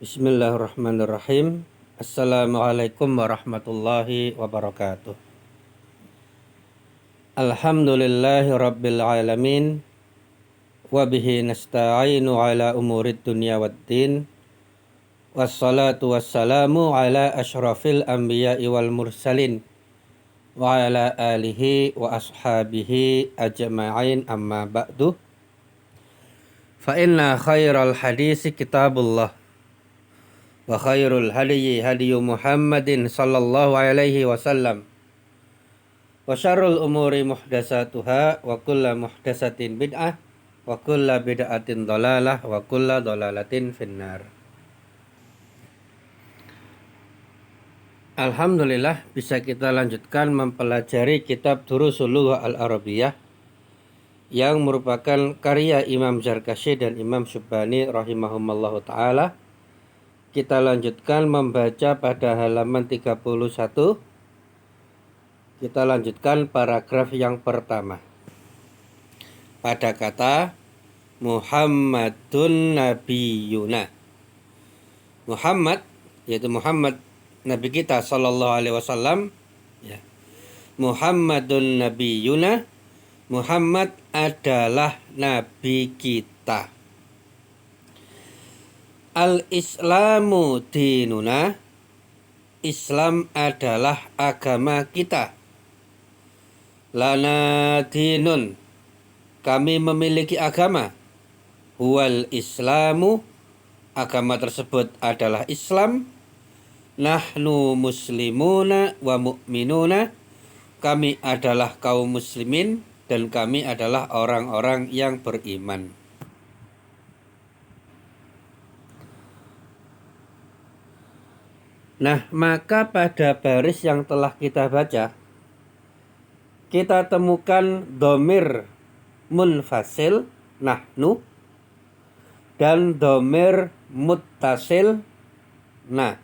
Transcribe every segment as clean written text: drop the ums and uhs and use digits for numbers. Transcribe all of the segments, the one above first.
Bismillahirrahmanirrahim. Assalamualaikum warahmatullahi wabarakatuh. Alhamdulillahi rabbil alamin. Wabihi nasta'inu ala umurid dunya waddin. Wassalatu wassalamu ala ashrafil anbiya'i wal mursalin. Wa ala alihi wa ashabihi ajma'in amma ba'du. Fa inna khairal hadisi kitabullah. Wa khairul hadiyi hadiyu Muhammadin sallallahu alaihi wasallam. Wa syarrul umuri muhdasatuhā wa kulla muhdasatin bid'ah wa kulla bid'atin dhalalah wa kulla dhalalatin finnar. Alhamdulillah bisa kita lanjutkan mempelajari kitab Durusul Lughah Al-Arabiyyah yang merupakan karya Imam Zarkashi dan Imam Syubhani rahimahumallahu ta'ala. Kita lanjutkan membaca pada halaman 31. Kita lanjutkan paragraf yang pertama. Pada kata Muhammadun Nabiyuna. Muhammad, yaitu Muhammad Nabi kita sallallahu alaihi wasallam, ya. Muhammadun Nabiyuna, Muhammad adalah nabi kita. Al-Islamu dinuna, Islam adalah agama kita. Lana dinun, kami memiliki agama. Huwal Islamu, agama tersebut adalah Islam. Nahnu muslimuna wa mu'minuna, kami adalah kaum muslimin dan kami adalah orang-orang yang beriman. Nah, maka pada baris yang telah kita baca, kita temukan dhamir munfasil nahnu dan dhamir muttasil na.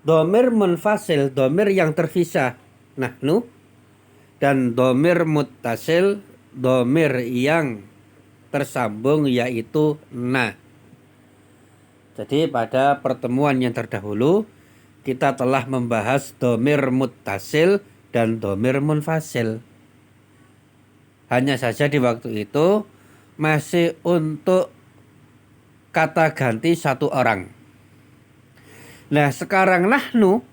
Dhamir munfasil, dhamir yang terpisah, nahnu, dan dhamir muttasil, dhamir yang tersambung, yaitu na. Jadi pada pertemuan yang terdahulu kita telah membahas dhamir muttasil dan dhamir munfasil. Hanya saja di waktu itu masih untuk kata ganti satu orang. Nah, sekarang nahnu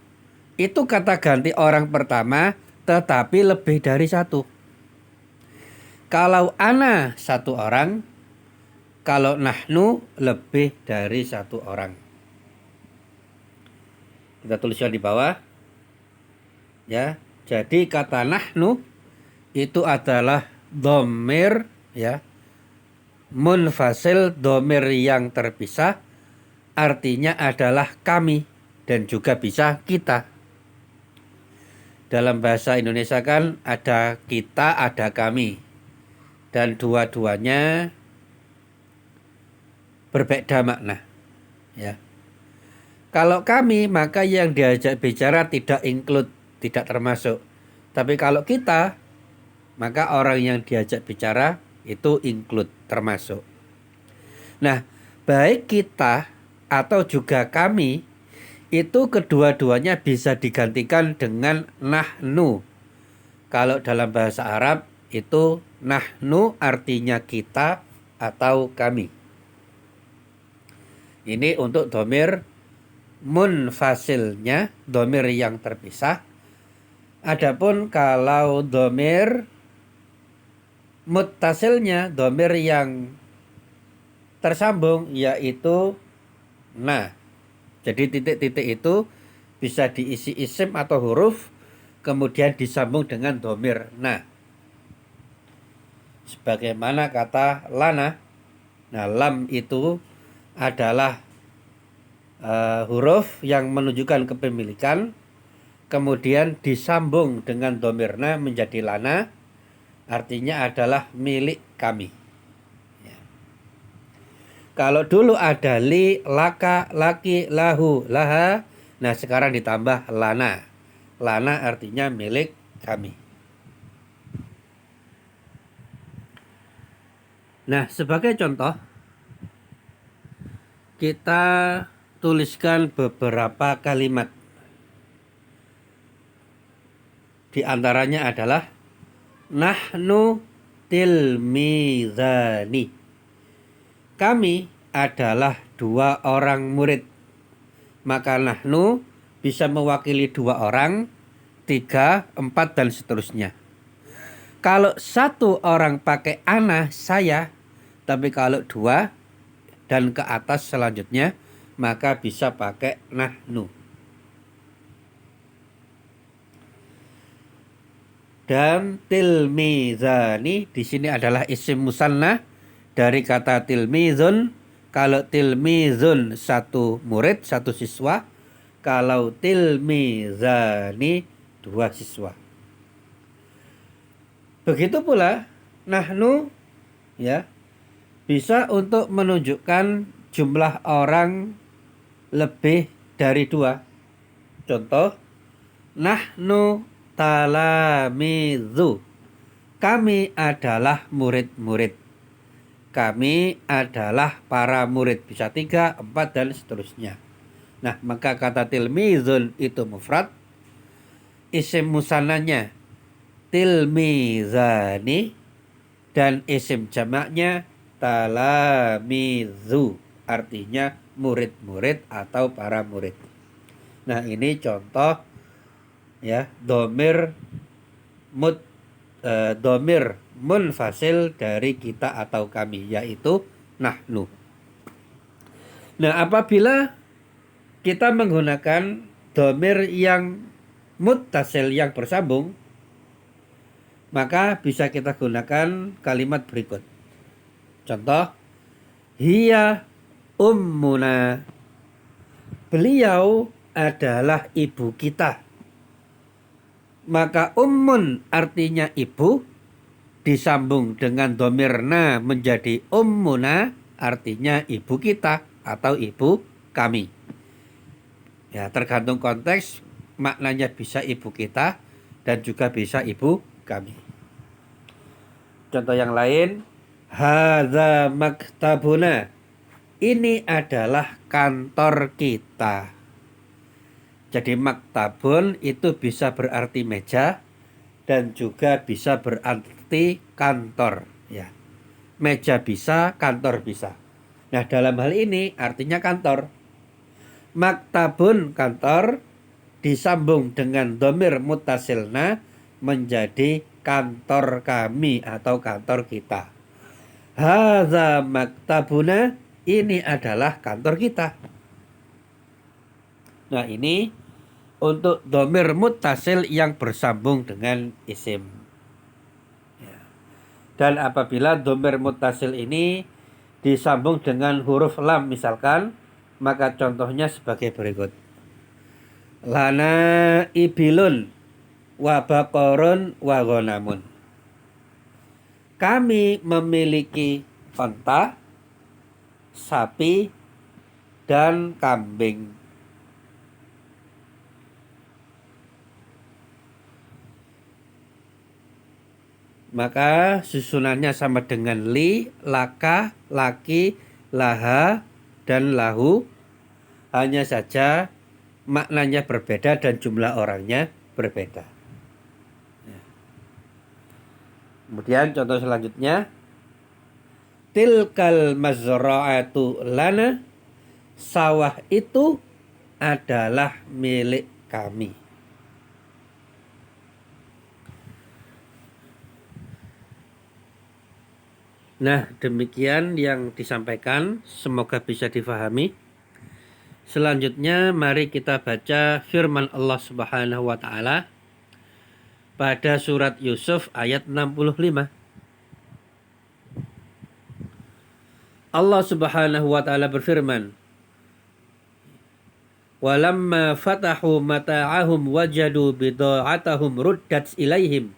itu kata ganti orang pertama tetapi lebih dari satu. Kalau ana satu orang, kalau nahnu lebih dari satu orang. Kita tuliskan di bawah. Ya, jadi kata nahnu itu adalah dhamir, ya, munfasil, dhamir yang terpisah, artinya adalah kami dan juga bisa kita. Dalam bahasa Indonesia kan ada kita, ada kami, dan dua-duanya berbeda makna, ya. Kalau kami, maka yang diajak bicara tidak include, tidak termasuk. Tapi kalau kita, maka orang yang diajak bicara itu include, termasuk. Nah, baik kita atau juga kami, itu kedua-duanya bisa digantikan dengan nahnu. Kalau dalam bahasa Arab itu nahnu artinya kita atau kami. Ini untuk dhamir munfasilnya, dhamir yang terpisah. Adapun kalau dhamir muttasilnya, dhamir yang tersambung, yaitu na. Jadi titik-titik itu bisa diisi isim atau huruf, kemudian disambung dengan dhamir na. Sebagaimana kata lana. Nah, lam itu adalah huruf yang menunjukkan kepemilikan, kemudian disambung dengan dhamir na menjadi lana, artinya adalah milik kami. Ya. Kalau dulu ada li, laka, laki, lahu, laha, nah sekarang ditambah lana. Lana artinya milik kami. Nah, sebagai contoh, kita tuliskan beberapa kalimat. Di antaranya adalah nahnu tilmizani. Kami adalah 2 orang murid. Maka nahnu bisa mewakili 2 orang, 3, 4 dan seterusnya. Kalau 1 orang pakai ana, saya, tapi kalau 2 dan ke atas selanjutnya maka bisa pakai nahnu. Dan tilmizani di sini adalah isim musanna dari kata tilmizun. Kalau tilmizun 1 murid, 1 siswa. Kalau tilmizani 2 siswa. Begitu pula nahnu ya bisa untuk menunjukkan jumlah orang lebih dari 2. Contoh, nahnu talamizu. Kami adalah murid-murid. Kami adalah para murid. Bisa 3, 4 dan seterusnya. Nah, maka kata tilmizun itu mufrad. Isim musannanya tilmizani dan isim jamaknya talamizu, artinya murid-murid atau para murid. Nah, ini contoh ya domir munfasil dari kita atau kami, yaitu nahnu. Nah, apabila kita menggunakan domir yang muttasil yang bersambung, maka bisa kita gunakan kalimat berikut. Contoh, hiya ummuna. Beliau adalah ibu kita. Maka ummun artinya ibu, disambung dengan domirna menjadi ummuna, artinya ibu kita atau ibu kami. Ya, tergantung konteks, maknanya bisa ibu kita dan juga bisa ibu kami. Contoh yang lain, hadza maktabuna. Ini adalah kantor kita. Jadi maktabun itu bisa berarti meja dan juga bisa berarti kantor ya. Meja bisa, kantor bisa. Nah, dalam hal ini artinya kantor. Maktabun kantor disambung dengan domir muttasilna menjadi kantor kami atau kantor kita. Hadza maktabuna, ini adalah kantor kita. Nah, ini untuk domir muttasil yang bersambung dengan isim. Ya. Dan apabila domir muttasil ini disambung dengan huruf lam misalkan, maka contohnya sebagai berikut. Lana ibilun wa baqarun wa ghanamun. Kami memiliki onta, sapi, dan kambing. Maka susunannya sama dengan li, laka, laki, laha, dan lahu. Hanya saja maknanya berbeda dan jumlah orangnya berbeda. Kemudian contoh selanjutnya, tilkal mazra'atu lana. Sawah itu adalah milik kami. Nah, demikian yang disampaikan, semoga bisa difahami. Selanjutnya mari kita baca firman Allah Subhanahu wa taala pada surat Yusuf ayat 65. Allah Subhanahu wa taala berfirman, "Walamma fatahu mata'ahum wajadu bida'atahum ruddat ilaihim.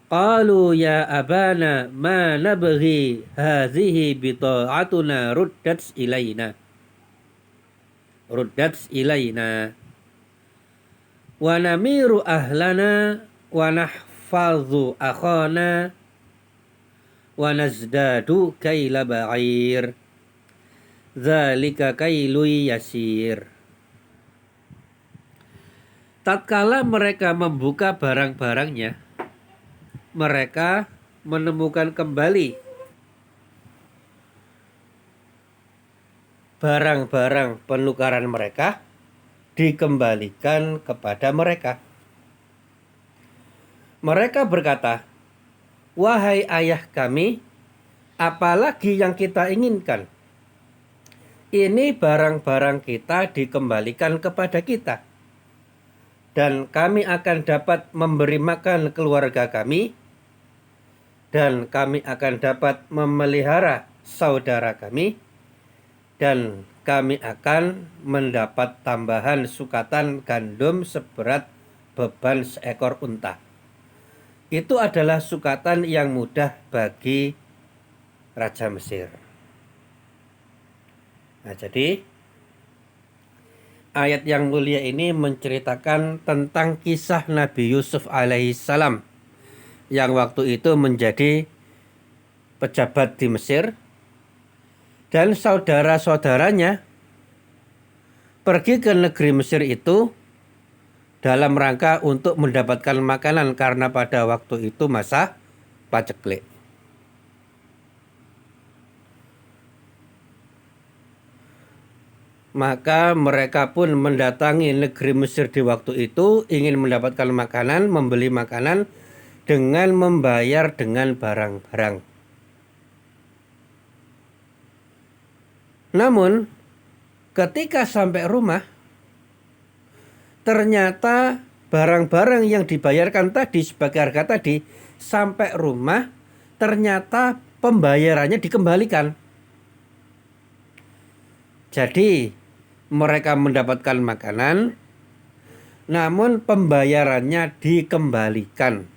Qalu ya abana ma nabghi hadhihi bida'atuna ruddat ilaina. Wa namiru ahlana wa nahfazu akhana wa nazdadu kaila ba'ir. Dzalika kailun yasir. Tatkala mereka membuka barang-barangnya, mereka menemukan kembali barang-barang penukaran mereka dikembalikan kepada mereka. Mereka berkata, "Wahai ayah kami, apalagi yang kita inginkan? Ini barang-barang kita dikembalikan kepada kita, dan kami akan dapat memberi makan keluarga kami, dan kami akan dapat memelihara saudara kami, dan kami akan mendapat tambahan sukatan gandum seberat beban seekor unta." Itu adalah sukatan yang mudah bagi Raja Mesir. Nah, jadi ayat yang mulia ini menceritakan tentang kisah Nabi Yusuf alaihissalam yang waktu itu menjadi pejabat di Mesir, dan saudara-saudaranya pergi ke negeri Mesir itu dalam rangka untuk mendapatkan makanan karena pada waktu itu masa paceklik. Maka mereka pun mendatangi negeri Mesir di waktu itu ingin mendapatkan makanan, membeli makanan dengan membayar dengan barang-barang. Namun ketika sampai rumah, ternyata barang-barang yang dibayarkan tadi sebagai harga tadi sampai rumah ternyata pembayarannya dikembalikan. Jadi mereka mendapatkan makanan, namun pembayarannya dikembalikan.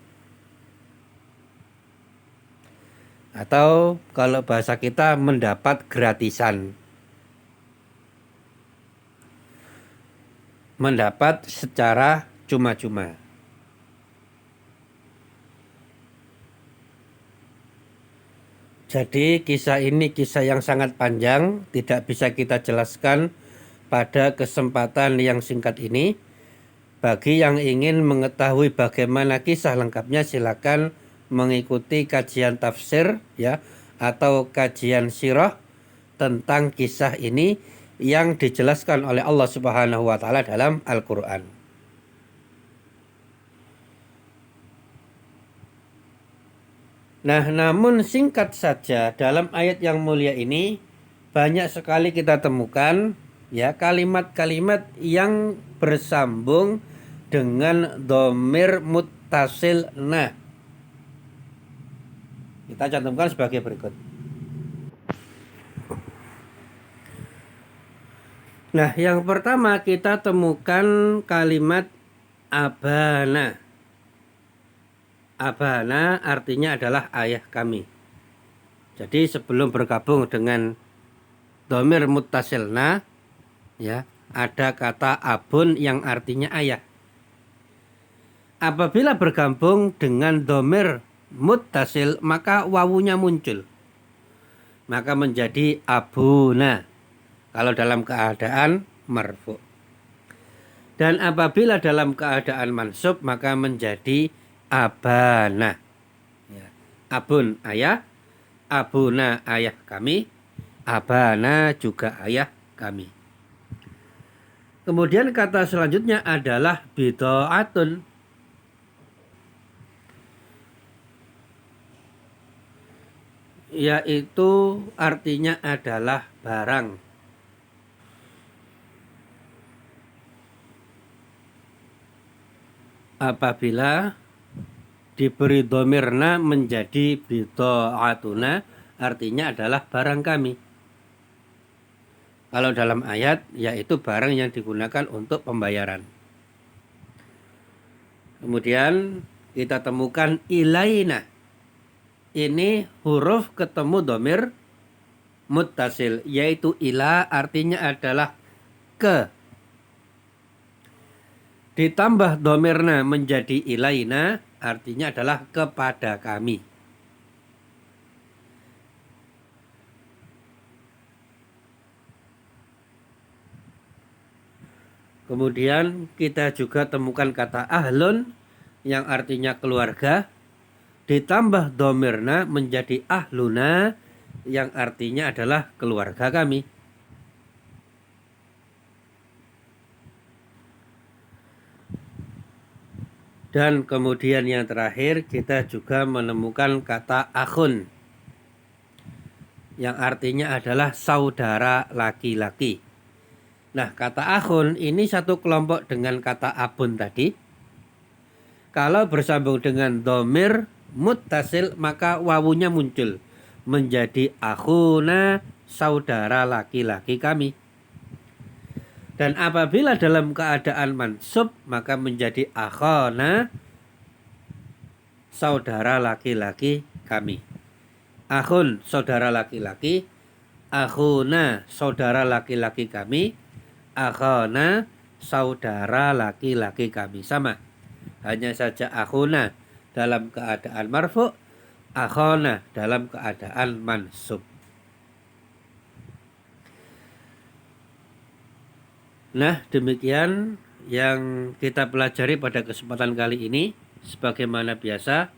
Atau kalau bahasa kita mendapat gratisan. Mendapat secara cuma-cuma. Jadi kisah ini kisah yang sangat panjang, tidak bisa kita jelaskan pada kesempatan yang singkat ini. Bagi yang ingin mengetahui bagaimana kisah lengkapnya, silakan mengikuti kajian tafsir ya atau kajian sirah tentang kisah ini yang dijelaskan oleh Allah Subhanahu wa taala dalam Al-Qur'an. Nah, namun singkat saja dalam ayat yang mulia ini banyak sekali kita temukan ya kalimat-kalimat yang bersambung dengan dhamir muttasil na. Kita cantumkan sebagai berikut. Nah, yang pertama kita temukan kalimat abana. Abana artinya adalah ayah kami. Jadi sebelum bergabung dengan dhamir muttasilna ya, ada kata abun yang artinya ayah. Apabila bergabung dengan dhamir muttasil maka wawunya muncul. Maka menjadi abuna. Kalau dalam keadaan marfu. Dan apabila dalam keadaan mansub maka menjadi abana. Ya. Abun ayah, abuna ayah kami, abana juga ayah kami. Kemudian kata selanjutnya adalah bid'atun. Yaitu artinya adalah barang. Apabila diberi domirna menjadi bid'atuna artinya adalah barang kami. Kalau dalam ayat yaitu barang yang digunakan untuk pembayaran. Kemudian kita temukan ilaina. Ini huruf ketemu domir muttasil yaitu ila artinya adalah ke. Ditambah domirna menjadi ilaina artinya adalah kepada kami. Kemudian kita juga temukan kata ahlun yang artinya keluarga, ditambah domirna menjadi ahluna yang artinya adalah keluarga kami. Dan kemudian yang terakhir kita juga menemukan kata akhun yang artinya adalah saudara laki-laki. Nah, kata akhun ini satu kelompok dengan kata abun tadi. Kalau bersambung dengan domir muttasil maka wawunya muncul menjadi akhuna, saudara laki-laki kami. Dan apabila dalam keadaan mansub maka menjadi akhona, saudara laki-laki kami. Akhun, saudara laki-laki. Akhuna, saudara laki-laki kami. Akhona, saudara laki-laki kami. Sama. Hanya saja akhuna dalam keadaan marfu', akhona dalam keadaan mansub. Nah, demikian yang kita pelajari pada kesempatan kali ini. Sebagaimana biasa,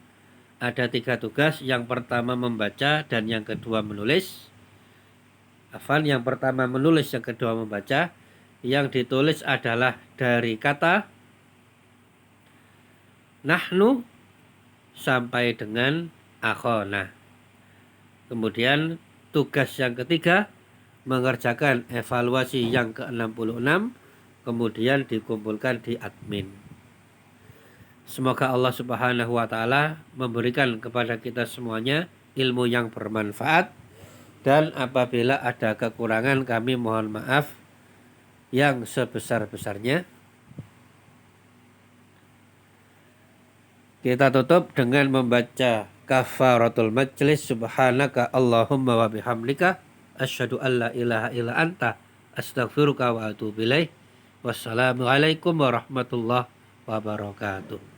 ada 3 tugas. Yang pertama membaca dan yang kedua menulis. Yang pertama menulis, yang kedua membaca. Yang ditulis adalah dari kata nahnu sampai dengan akhona. Kemudian tugas yang ketiga, mengerjakan evaluasi yang ke-66, kemudian dikumpulkan di admin. Semoga Allah Subhanahu wa Ta'ala memberikan kepada kita semuanya ilmu yang bermanfaat, dan apabila ada kekurangan kami mohon maaf yang sebesar-besarnya. Kita tutup dengan membaca kafaratul majlis. Subhanaka Allahumma wa bihamdika asyhadu an la ilaha illa anta astaghfiruka wa atubu ilaik. Wassalamualaikum warahmatullahi wabarakatuh.